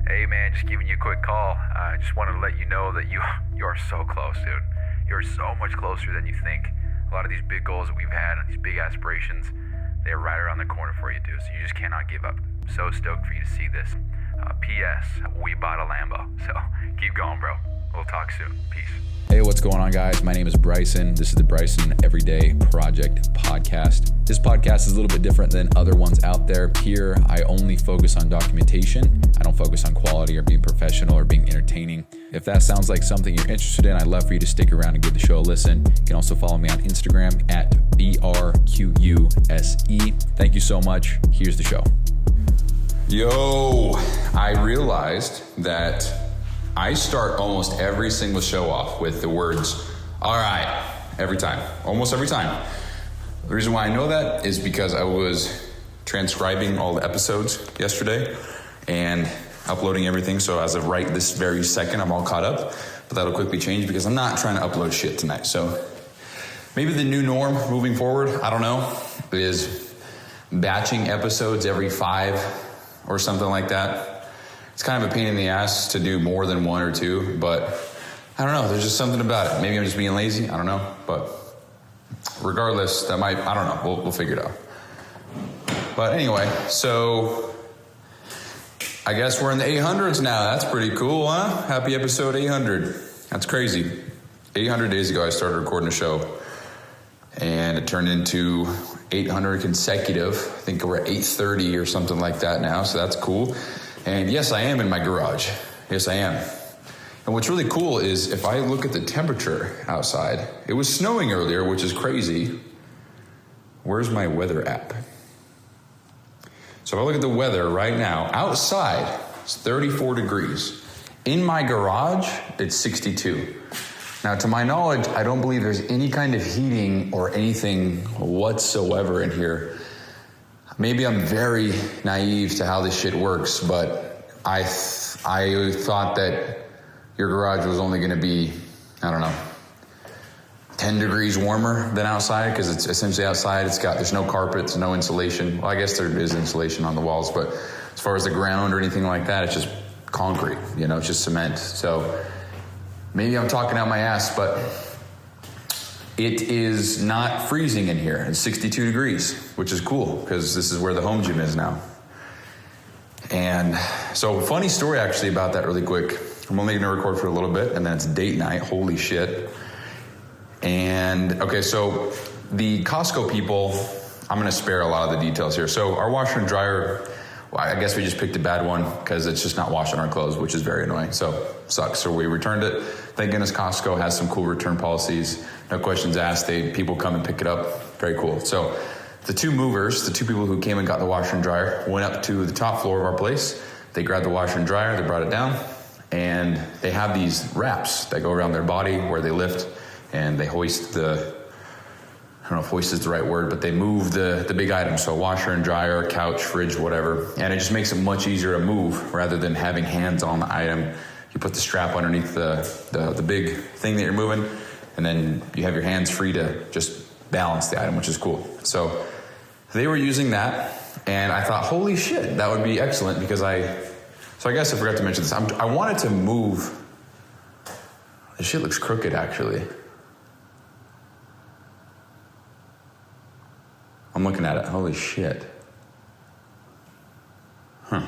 Hey man, just giving you a quick call. I just wanted to let you know that you are so close, dude. You're so much closer than you think. A lot of these big goals that we've had and these big aspirations, they're right around the corner for you, dude. So you just cannot give up. So stoked for you to see this. P.S. We bought a Lambo. So keep going, bro. We'll talk soon. Peace. Hey, what's going on, guys? My name is Bryson. This is the Bryson Everyday Project podcast. This podcast is a little bit different than other ones out there. Here, I only focus on documentation. I don't focus on quality or being professional or being entertaining. If that sounds like something you're interested in, I'd love for you to stick around and give the show a listen. You can also follow me on Instagram at BRQUSE. Thank you so much. Here's the show. Yo, I realized that I start almost every single show off with the words, all right, every time, almost every time. The reason why I know that is because I was transcribing all the episodes yesterday and uploading everything. So as of right this very second, I'm all caught up, but that'll quickly change because I'm not trying to upload shit tonight. So maybe the new norm moving forward, I don't know, is batching episodes every 5 or something like that. It's kind of a pain in the ass to do more than 1 or 2, but I don't know. There's just something about it. Maybe I'm just being lazy. I don't know. But regardless, that might, I don't know. We'll figure it out. But anyway, so I guess we're in the 800s now. That's pretty cool, huh? Happy episode 800. That's crazy. 800 days ago, I started recording a show, and it turned into 800 consecutive. I think we're at 830 or something like that now, so that's cool. And yes, I am in my garage. Yes, I am. And what's really cool is if I look at the temperature outside, it was snowing earlier, which is crazy. Where's my weather app? So if I look at the weather right now, outside, it's 34 degrees. In my garage, it's 62. Now, to my knowledge, I don't believe there's any kind of heating or anything whatsoever in here. Maybe I'm very naive to how this shit works, but I thought that your garage was only going to be, I don't know, 10 degrees warmer than outside, because it's essentially outside. There's no carpets, no insulation. Well, I guess there is insulation on the walls, but as far as the ground or anything like that, it's just concrete, it's just cement. So maybe I'm talking out my ass, but it is not freezing in here. It's 62 degrees, which is cool because this is where the home gym is now. And so funny story actually about that really quick. I'm only going to record for a little bit and then it's date night. Holy shit. And okay, so the Costco people, I'm going to spare a lot of the details here. So our washer and dryer, well, I guess we just picked a bad one because it's just not washing our clothes, which is very annoying. So sucks. So we returned it. Thank goodness Costco has some cool return policies. No questions asked. People come and pick it up. Very cool. So the two movers, the two people who came and got the washer and dryer, went up to the top floor of our place. They grabbed the washer and dryer. They brought it down. And they have these wraps that go around their body where they lift and they hoist I don't know if hoist is the right word, but they move the big items. So washer and dryer, couch, fridge, whatever. And it just makes it much easier to move rather than having hands on the item. You put the strap underneath the big thing that you're moving, and then you have your hands free to just balance the item, which is cool. So they were using that, and I thought, holy shit, that would be excellent because I guess I forgot to mention this. I wanted to move. This shit looks crooked, actually. I'm looking at it. Holy shit. I'm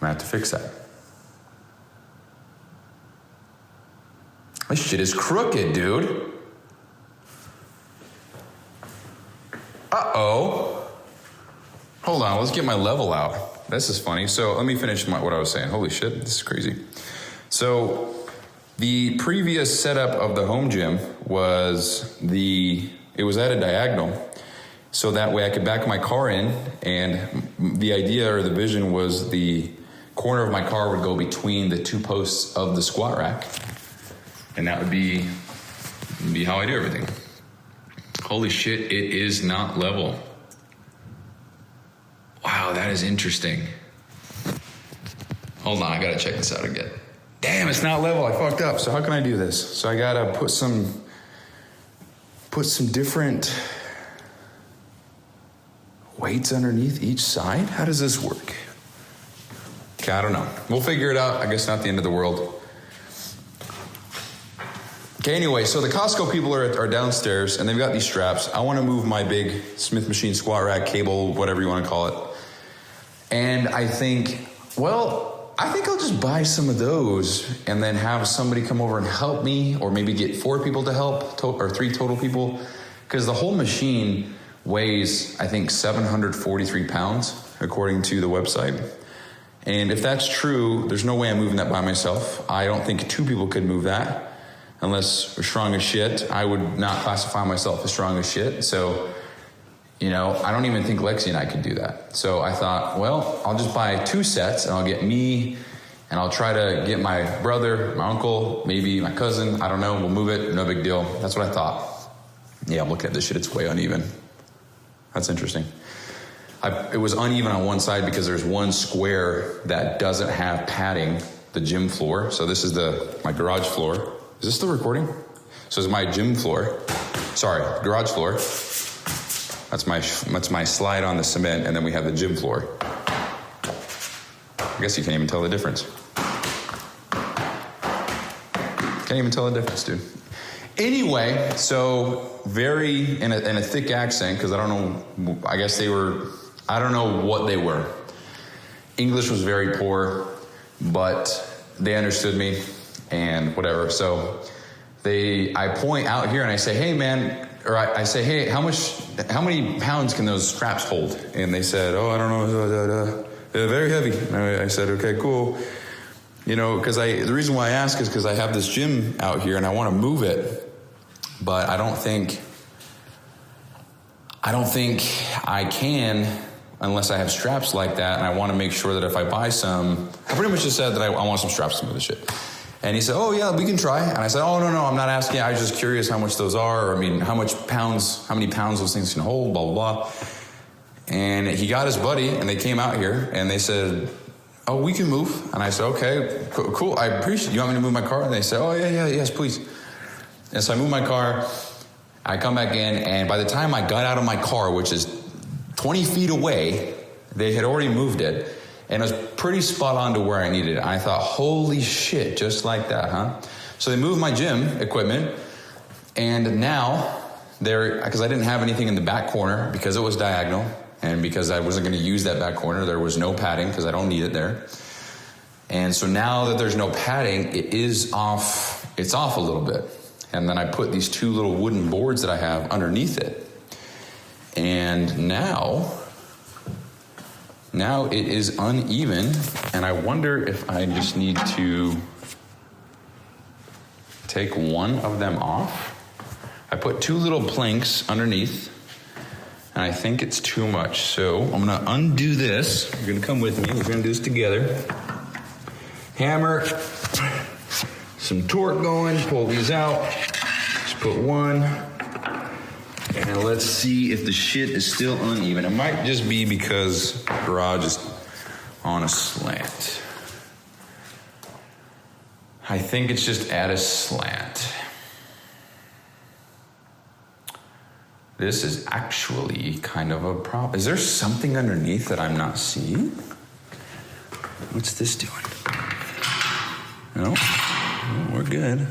gonna have to fix that. This shit is crooked, dude. Uh-oh. Hold on, let's get my level out. This is funny. So let me finish what I was saying. Holy shit, this is crazy. So the previous setup of the home gym was it was at a diagonal. So that way I could back my car in, and the idea or the vision was the corner of my car would go between the 2 posts of the squat rack. And that would be how I do everything. Holy shit, it is not level. Wow, that is interesting. Hold on, I gotta check this out again. Damn, it's not level, I fucked up. So how can I do this? So I gotta put some different weights underneath each side? How does this work? Okay, I don't know. We'll figure it out. I guess not the end of the world. Okay, anyway, so the Costco people are downstairs, and they've got these straps. I want to move my big Smith machine squat rack cable, whatever you want to call it. And I think I'll just buy some of those and then have somebody come over and help me, or maybe get 4 people to help, or 3 total people. Because the whole machine weighs, I think, 743 pounds, according to the website. And if that's true, there's no way I'm moving that by myself. I don't think 2 people could move that. Unless we're strong as shit. I would not classify myself as strong as shit. So, I don't even think Lexi and I could do that. So I thought, well, I'll just buy 2 sets and I'll get me, and I'll try to get my brother, my uncle, maybe my cousin. I don't know. We'll move it. No big deal. That's what I thought. Yeah, I'm looking at this shit. It's way uneven. That's interesting. It was uneven on one side because there's one square that doesn't have padding, the gym floor. So this is my garage floor. Is this still recording? So it's my gym floor. Sorry, garage floor. That's my slide on the cement, and then we have the gym floor. I guess you can't even tell the difference. Can't even tell the difference, dude. Anyway, so very in a thick accent, because I don't know. I guess I don't know what they were. English was very poor, but they understood me. And whatever. So I point out here and I say, hey man, or I say, hey, how many pounds can those straps hold? And they said, oh, I don't know, they're very heavy. And I said, okay, cool. Because the reason why I ask is because I have this gym out here and I want to move it, but I don't think I can unless I have straps like that. And I want to make sure that if I buy some, I pretty much just said that I want some straps to move the shit. And he said, oh, yeah, we can try. And I said, oh, no, I'm not asking. I was just curious how much those are. Or, how many pounds those things can hold, blah, blah, blah. And he got his buddy, and they came out here, and they said, oh, we can move. And I said, okay, cool. I appreciate it. You want me to move my car? And they said, oh, yeah, yes, please. And so I moved my car. I come back in, and by the time I got out of my car, which is 20 feet away, they had already moved it. And it was pretty spot on to where I needed it. I thought, holy shit, just like that, huh? So they moved my gym equipment, and now because I didn't have anything in the back corner because it was diagonal, and because I wasn't going to use that back corner, there was no padding because I don't need it there. And so now that there's no padding, it is off. It's off a little bit. And then I put these 2 little wooden boards that I have underneath it. And now it is uneven, and I wonder if I just need to take one of them off. I put 2 little planks underneath, and I think it's too much. So I'm gonna undo this. You're gonna come with me. We're gonna do this together. Hammer, some torque going, pull these out. Just put one. And let's see if the shit is still uneven. It might just be because the garage is on a slant. I think it's just at a slant. This is actually kind of a problem. Is there something underneath that I'm not seeing? What's this doing? No, we're good.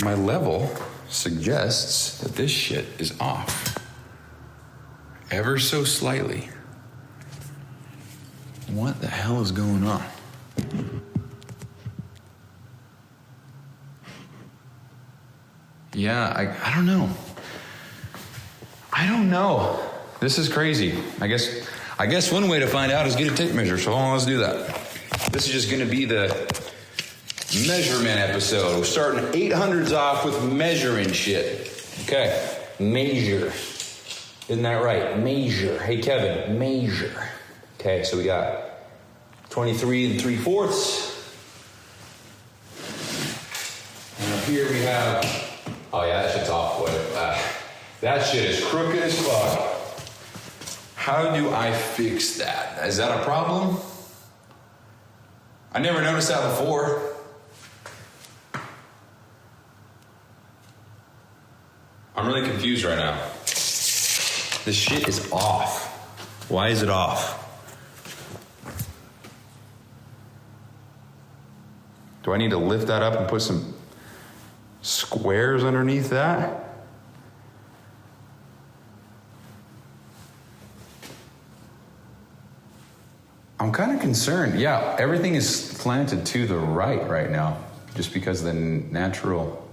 My level suggests that this shit is off. Ever so slightly. What the hell is going on? Yeah, I don't know. I don't know. This is crazy. I guess one way to find out is get a tape measure. So let's do that. This is just going to be the measurement episode. We're starting 800s off with measuring shit. Okay, measure. Isn't that right? Measure. Hey, Kevin, measure. Okay, so we got 23 3/4. And up here we have, oh yeah, that shit's off. That shit is crooked as fuck. How do I fix that? Is that a problem? I never noticed that before. I'm really confused right now. This shit is off. Why is it off? Do I need to lift that up and put some squares underneath that? I'm kind of concerned. Yeah, everything is slanted to the right now, just because of the natural,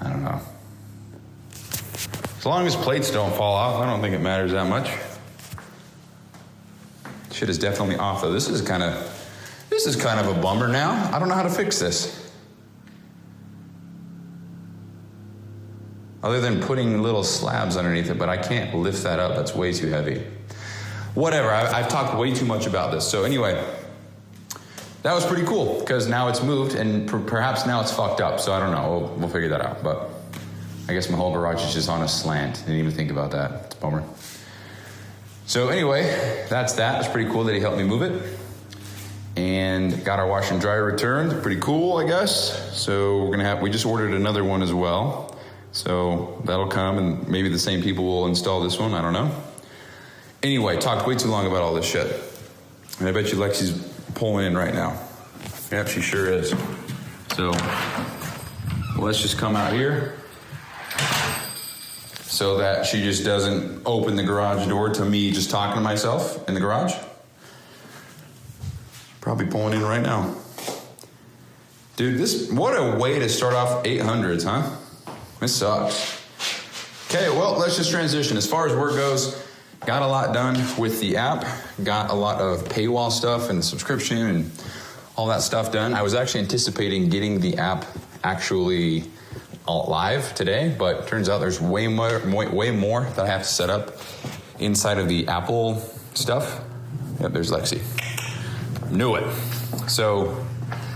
I don't know. As long as plates don't fall off, I don't think it matters that much. Shit is definitely off though. This is kind of a bummer now. I don't know how to fix this. Other than putting little slabs underneath it, but I can't lift that up. That's way too heavy. Whatever, I've talked way too much about this. So anyway, that was pretty cool because now it's moved and perhaps now it's fucked up. So I don't know, we'll figure that out. But I guess my whole garage is just on a slant. Didn't even think about that. It's a bummer. So anyway, that's that. It's pretty cool that he helped me move it. And got our wash and dryer returned. Pretty cool, I guess. So we just ordered another one as well. So that'll come and maybe the same people will install this one. I don't know. Anyway, talked way too long about all this shit. And I bet you Lexi's pulling in right now. Yep, she sure is. So let's just come out here so that she just doesn't open the garage door to me just talking to myself in the garage. Probably pulling in right now. Dude, what a way to start off 800s, huh? This sucks. Okay, well, let's just transition. As far as work goes, got a lot done with the app, got a lot of paywall stuff and subscription and all that stuff done. I was actually anticipating getting the app actually live today, but turns out there's way more that I have to set up inside of the Apple stuff. Yep, there's Lexi. Knew it. So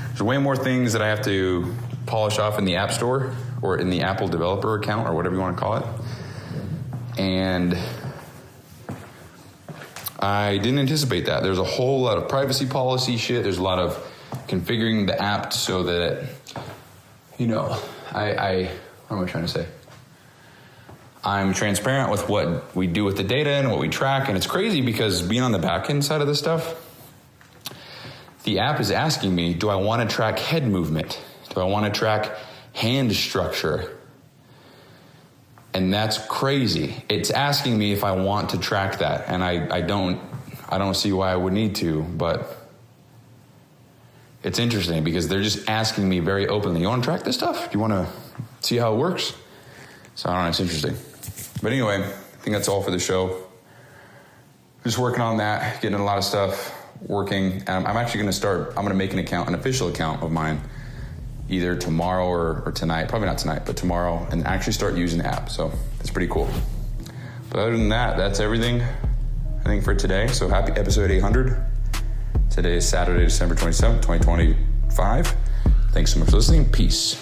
there's way more things that I have to polish off in the App Store or in the Apple developer account or whatever you want to call it. And I didn't anticipate that. There's a whole lot of privacy policy shit. There's a lot of configuring the app so that, what am I trying to say? I'm transparent with what we do with the data and what we track. And it's crazy because being on the back end side of this stuff, the app is asking me, do I want to track head movement? Do I want to track hand structure? And that's crazy. It's asking me if I want to track that. And I don't see why I would need to, but it's interesting because they're just asking me very openly, you want to track this stuff? Do you want to see how it works? So I don't know, it's interesting. But anyway, I think that's all for the show. Just working on that, getting a lot of stuff working. I'm actually going to make an official account of mine either tomorrow or tonight, probably not tonight, but tomorrow, and actually start using the app. So it's pretty cool. But other than that, that's everything, I think, for today. So happy episode 800. Today is Saturday, December 27th, 2025. Thanks so much for listening. Peace.